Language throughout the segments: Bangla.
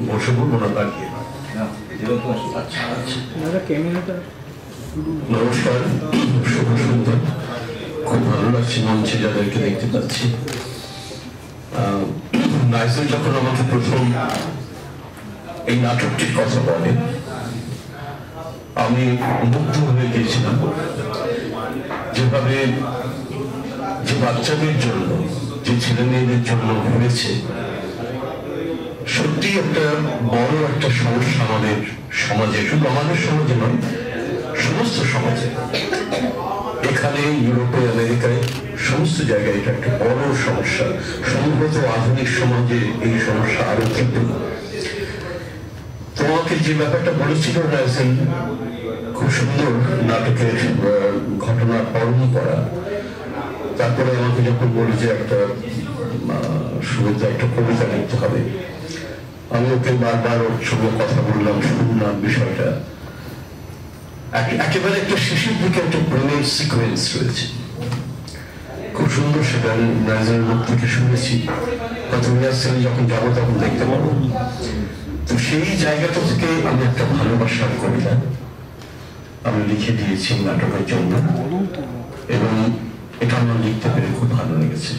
বসে বলবো না তাকিয়ে। নমস্কার, শুভ সন্ধ্যা। খুব ভালো লাগছে মঞ্চে যাদেরকে দেখতে পাচ্ছি। নাইজেল যখন আমাকে প্রথম এই নাটকটির কথা বলে আমি মুগ্ধ হয়ে গিয়েছিলাম। যেভাবে যে বাচ্চাদের জন্য, যে ছেলে মেয়েদের জন্য হয়েছে, সত্যি একটা বড় একটা সমস্যা আমাদের সমাজে, শুধু আমাদের সমাজে নয়, সমস্ত সমাজে। এখানে ইউরোপে, আমেরিকায়, সমস্ত জায়গায় এটা একটা বড় সমস্যা। সম্ভবত আধুনিক সমাজে এই সমস্যা আরো তীব্র। তোমাকে যে ব্যাপারটা বলেছিল নাইজেল, খুব সুন্দর নাটকের ঘটনার পরম্পরা। তারপরে আমাকে যখন বলি যে একটা শুরুতে একটা কবিতা লিখতে হবে, আমি ওকে বারবার ওর সঙ্গে কথা বললাম, শুনলাম বিষয়টা। একেবারে একটা শেষের দিকে একটা প্রেমের সিকোয়েন্স রয়েছে, খুব সুন্দর। সেটা নাইজেলের মুখ থেকে শুনেছি, হয়তো রিহার্সালে যখন যাবো তখন দেখতে পাবো। তো সেই জায়গাটা থেকে আমি একটা ভালোবাসার কবিতা আমি লিখে দিয়েছি নাটকের জন্য, এবং এটা আমার লিখতে পেরে খুব ভালো লেগেছে।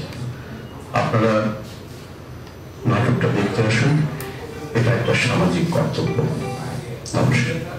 আপনারা নাটকটা দেখতে আসুন, এটা একটা সামাজিক কর্তব্য। নমস্কার।